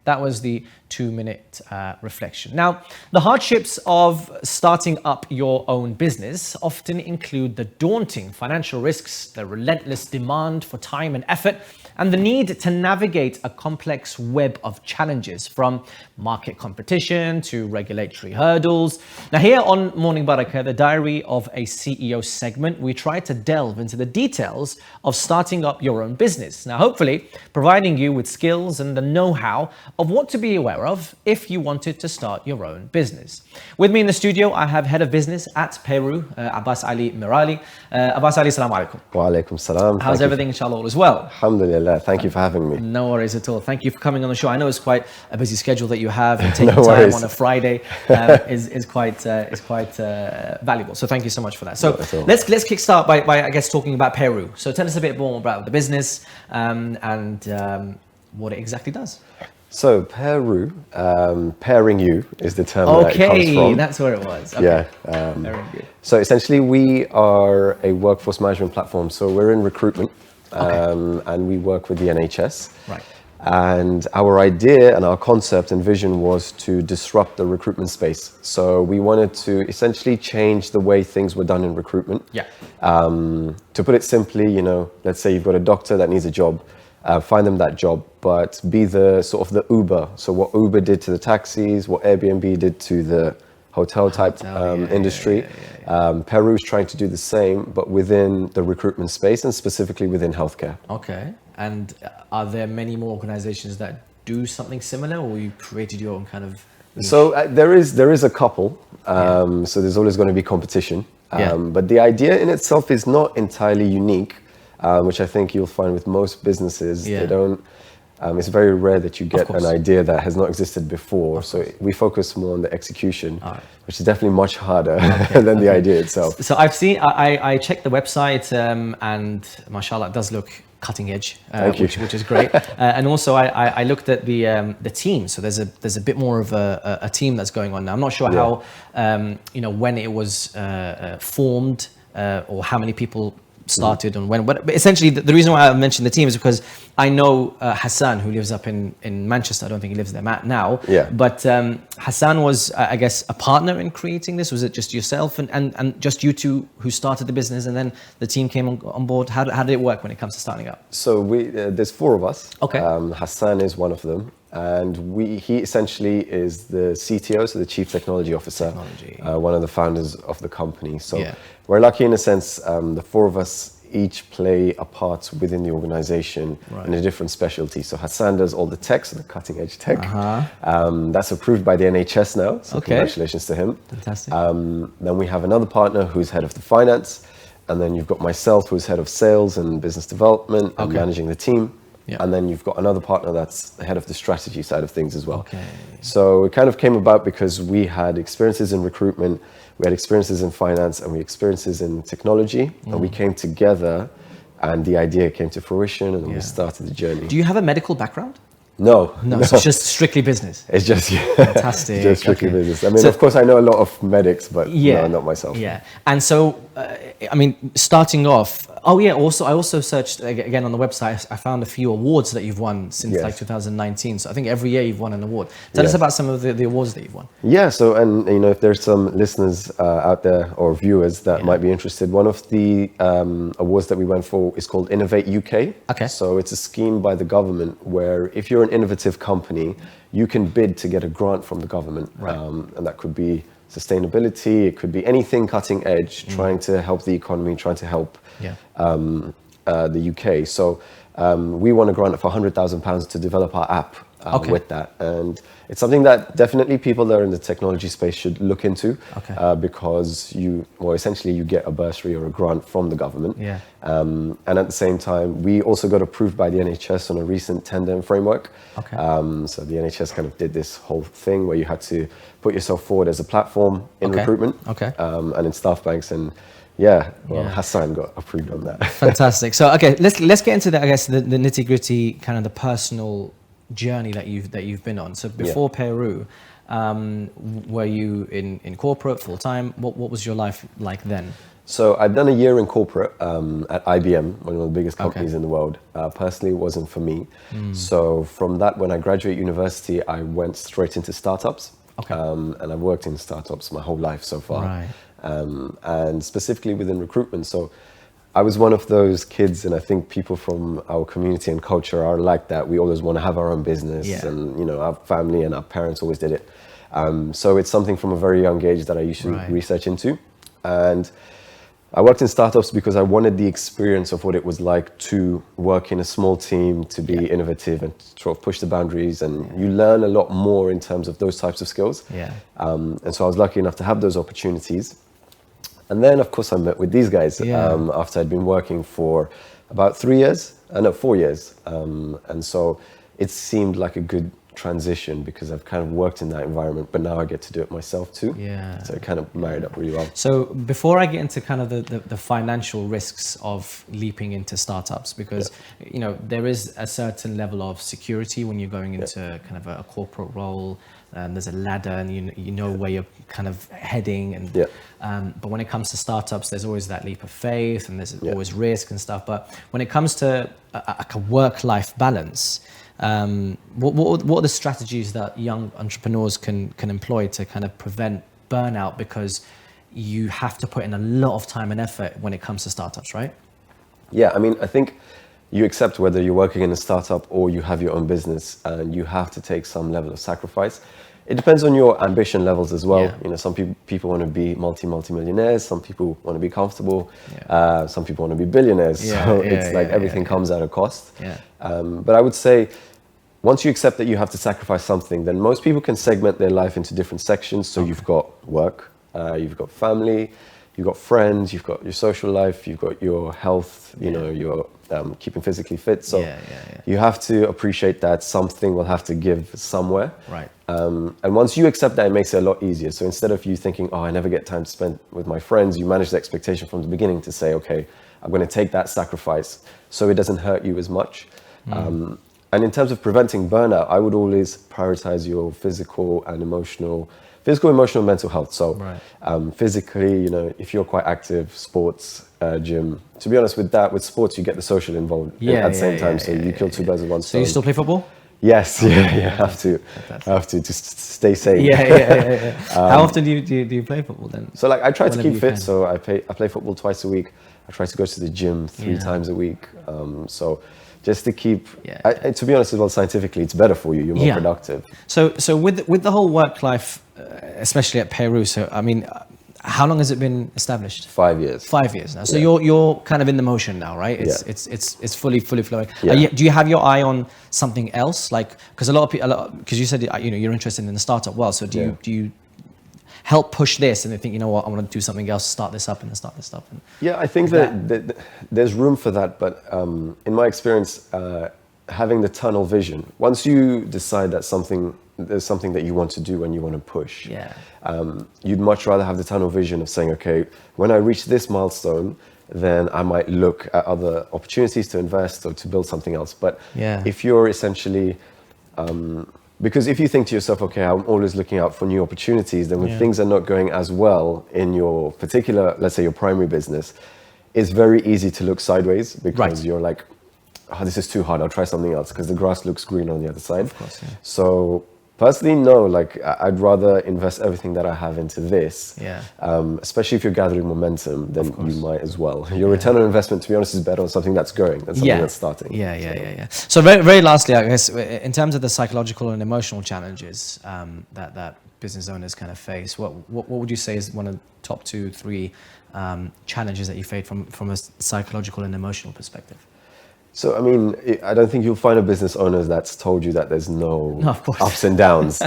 That was the 2-minute reflection. Now, the hardships of starting up your own business often include the daunting financial risks, the relentless demand for time and effort, and the need to navigate a complex web of challenges, from market competition to regulatory hurdles. Now, here on Morning Barakah, the Diary of a CEO segment, we try to delve into the details of starting up your own business. Now, hopefully, providing you with skills and the know-how of what to be aware of if you wanted to start your own business. With me in the studio, I have Head of Business at Peru, Abbas Ali Merali. Abbas Ali, assalamu alaikum. Wa alaikum salam. How's everything, inshallah, all is well? Alhamdulillah. Thank you for having me. No worries at all. Thank you for coming on the show. I know it's quite a busy schedule that you have, and taking time on a Friday is quite valuable. So thank you so much for that. So let's kickstart by I guess talking about Peru. So tell us a bit more about the business and what it exactly does. So Peru, pairing you is the term that it comes from. Okay, that's where it was. Okay. Yeah. So essentially we are a workforce management platform. So we're in recruitment and we work with the NHS. Right. And our idea and our concept and vision was to disrupt the recruitment space. So we wanted to essentially change the way things were done in recruitment. Yeah. To put it simply, you know, let's say you've got a doctor that needs a job. Find them that job, but be the sort of the Uber. So what Uber did to the taxis, what Airbnb did to the hotel type industry. Peru is trying to do the same, but within the recruitment space and specifically within healthcare. Okay. And are there many more organizations that do something similar, or you created your own kind of niche? So there is a couple. So there's always going to be competition. But the idea in itself is not entirely unique. Which I think you'll find with most businesses, they don't. It's very rare that you get an idea that has not existed before. So we focus more on the execution, which is definitely much harder than the idea itself. So I've seen, I checked the website, and mashallah, it does look cutting edge, which is great. And also I looked at the team. So there's a bit more of a team that's going on now. I'm not sure how, when it was formed, or how many people started and when, but essentially the reason why I mentioned the team is because I know Hassan, who lives up in Manchester. I don't think he lives there now. Yeah. But Hassan was, I guess, a partner in creating this. Was it just yourself and just you two who started the business, and then the team came on board? How did it work when it comes to starting up? So there's 4 of us. Okay. Hassan is one of them. And he essentially is the CTO, so the Chief Technology Officer, one of the founders of the company. So we're lucky in a sense, the 4 of us each play a part within the organization in a different specialty. So Hassan does all the tech, so the cutting edge tech. That's approved by the NHS now, so congratulations to him. Fantastic. Then we have another partner who's head of the finance. And then you've got myself, who's head of sales and business development and managing the team. Yeah. And then you've got another partner that's the head of the strategy side of things as well. Okay. So it kind of came about because we had experiences in recruitment, we had experiences in finance, and we had experiences in technology. And we came together and the idea came to fruition, and we started the journey. Do you have a medical background? No. So it's just strictly business. It's just fantastic. Just strictly business. I mean, of course, I know a lot of medics, but no, not myself. Yeah. And so, I mean, starting off. Also, I also searched again on the website. I found a few awards that you've won since like 2019. So I think every year you've won an award. Tell us about some of the awards that you've won. Yeah. So, and if there's some listeners out there or viewers that might be interested, one of the awards that we went for is called Innovate UK. Okay. So it's a scheme by the government where if you're an innovative company, you can bid to get a grant from the government, and that could be sustainability, it could be anything cutting edge, trying to help the economy, trying to help the UK. So we won a grant of £100,000 to develop our app with that. And it's something that definitely people that are in the technology space should look into, because essentially you get a bursary or a grant from the government. And at the same time, we also got approved by the NHS on a recent tender framework. So the NHS kind of did this whole thing where you had to put yourself forward as a platform in recruitment and in staff banks. And Hassan got approved on that. Fantastic. So let's get into I guess the nitty gritty, kind of the personal journey that you've been on. So before Peru, Were you in corporate full time? What was your life like then? So I'd done a year in corporate at IBM, one of the biggest companies in the world. Personally, it wasn't for me. So from that, when I graduated university, I went straight into startups. And I've worked in startups my whole life so far. Right. And specifically within recruitment. So I was one of those kids, and I think people from our community and culture are like that. We always want to have our own business, and you know, our family and our parents always did it. So it's something from a very young age that I used to research into. And I worked in startups because I wanted the experience of what it was like to work in a small team, to be innovative and sort of push the boundaries. And you learn a lot more in terms of those types of skills. And so I was lucky enough to have those opportunities. And then, of course, I met with these guys after I'd been working for about 4 years. And so it seemed like a good transition because I've kind of worked in that environment, but now I get to do it myself too. So it kind of married up really well. So before I get into kind of the financial risks of leaping into startups, because you know there is a certain level of security when you're going into kind of a corporate role. There's a ladder, and you know where you're kind of heading. And but when it comes to startups, there's always that leap of faith, and there's always risk and stuff. But when it comes to a work-life balance, what are the strategies that young entrepreneurs can employ to kind of prevent burnout? Because you have to put in a lot of time and effort when it comes to startups, right? Yeah, I mean, I think you accept whether you're working in a startup or you have your own business, and you have to take some level of sacrifice. It depends on your ambition levels as well. You know, some people want to be multi-millionaires. Some people want to be comfortable. Some people want to be billionaires. So it's like everything comes at a cost. But I would say, once you accept that you have to sacrifice something, then most people can segment their life into different sections. So you've got work, you've got family, you've got friends, you've got your social life, you've got your health, you know, your keeping physically fit. So you have to appreciate that something will have to give somewhere. And once you accept that, it makes it a lot easier. So instead of you thinking, oh, I never get time to spend with my friends, you manage the expectation from the beginning to say, okay, I'm going to take that sacrifice so it doesn't hurt you as much. And in terms of preventing burnout, I would always prioritize your physical, emotional, mental health. So physically, you know, if you're quite active, sports, gym. To be honest, with sports, you get the social involved at the same time. So you kill two birds with one stone. So you still play football? Yes, you have to just stay sane. How often do you play football then? So like I try to keep fit. So I play football twice a week. I try to go to the gym 3 times a week. So just to keep, to be honest as well, scientifically, it's better for you. You're more productive. So with the whole work life, especially at Peru. So I mean, how long has it been established? 5 years. 5 years now. So you're kind of in the motion now, right? It's fully flowing. Do you have your eye on something else? Like, because a lot of people, because you said you're interested in the startup world. So do you help push this, and they think, you know what, I want to do something else, start this up and then start this up? And I think that there's room for that, but in my experience, having the tunnel vision, once you decide that there's something that you want to do and you want to push, you'd much rather have the tunnel vision of saying, okay, when I reach this milestone, then I might look at other opportunities to invest or to build something else. But if you're essentially because if you think to yourself, okay, I'm always looking out for new opportunities, then when things are not going as well in your particular, let's say your primary business, it's very easy to look sideways because you're like, oh, this is too hard, I'll try something else because the grass looks green on the other side. Of course, So personally, no, like I'd rather invest everything that I have into this. Especially if you're gathering momentum, then you might as well. Your return on investment, to be honest, is better on something that's growing than something that's starting. So very, very lastly, I guess, in terms of the psychological and emotional challenges that business owners kind of face, what would you say is one of the top 2, 3 challenges that you face from a psychological and emotional perspective? So, I mean, I don't think you'll find a business owner that's told you that there's no ups and downs.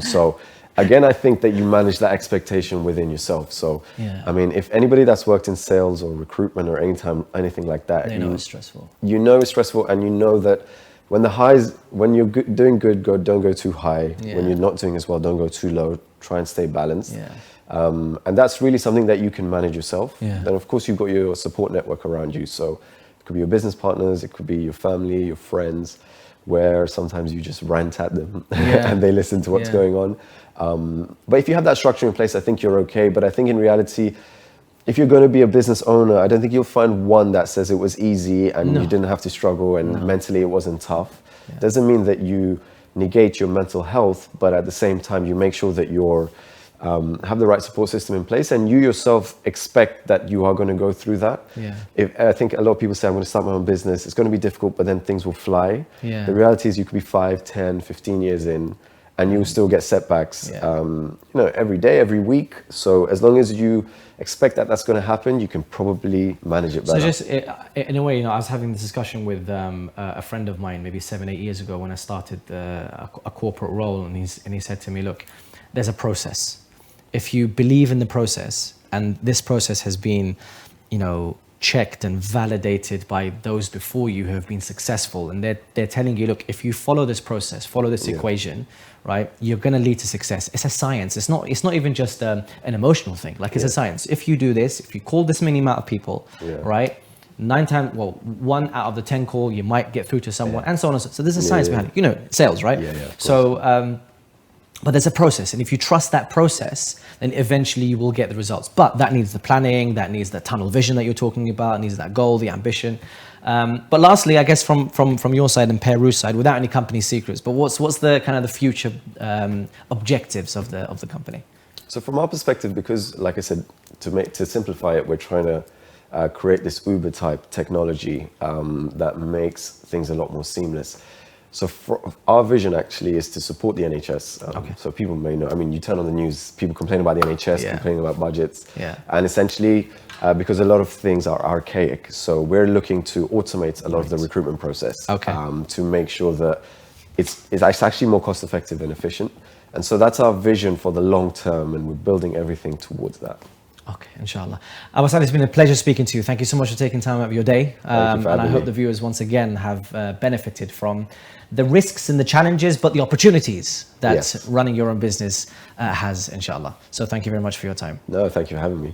So, again, I think that you manage that expectation within yourself. So, I mean, if anybody that's worked in sales or recruitment or anything like that, they know it's stressful. You know it's stressful, and you know that when you're doing good, don't go too high. When you're not doing as well, don't go too low. Try and stay balanced. And that's really something that you can manage yourself. Then, of course, you've got your support network around you. So, it could be your business partners, it could be your family, your friends, where sometimes you just rant at them and they listen to what's going on. But if you have that structure in place, I think you're okay. But I think in reality, if you're going to be a business owner, I don't think you'll find one that says it was easy and you didn't have to struggle and mentally it wasn't tough. Yeah. Doesn't mean that you negate your mental health, but at the same time, you make sure that you're have the right support system in place, and you yourself expect that you are going to go through that. Yeah. I think a lot of people say, I'm going to start my own business. It's going to be difficult, but then things will fly. Yeah. The reality is you could be 5, 10, 15 years in, and you'll still get setbacks, every day, every week. So as long as you expect that that's going to happen, you can probably manage it better. So just in a way, I was having this discussion with a friend of mine maybe 7, 8 years ago when I started a corporate role, and he said to me, look, there's a process. If you believe in the process, and this process has been, checked and validated by those before you who have been successful, and they're telling you, look, if you follow this process, follow this equation, right, you're going to lead to success. It's a science. It's not even just an emotional thing. Like, it's a science. If you do this, if you call this many amount of people, right, 1 out of the 10 call, you might get through to someone, and so on and so. So there's a science behind it. Sales, right? So but there's a process, and if you trust that process, then eventually you will get the results. But that needs the planning, that needs the tunnel vision that you're talking about, it needs that goal, the ambition. But lastly, I guess from your side and Peru's side, without any company secrets, but what's the kind of the future objectives of the company? So from our perspective, because like I said, to simplify it, we're trying to create this Uber type technology that makes things a lot more seamless. So our vision actually is to support the NHS. So people may know, you turn on the news, people complain about the NHS, complaining about budgets. And essentially, because a lot of things are archaic, so we're looking to automate a lot of the recruitment process to make sure that it's actually more cost effective and efficient. And so that's our vision for the long term, and we're building everything towards that. Okay, inshallah. Abbas, it's been a pleasure speaking to you. Thank you so much for taking time out of your day. And I hope the viewers once again have benefited from the risks and the challenges, but the opportunities that running your own business has, inshallah. So thank you very much for your time. No, thank you for having me.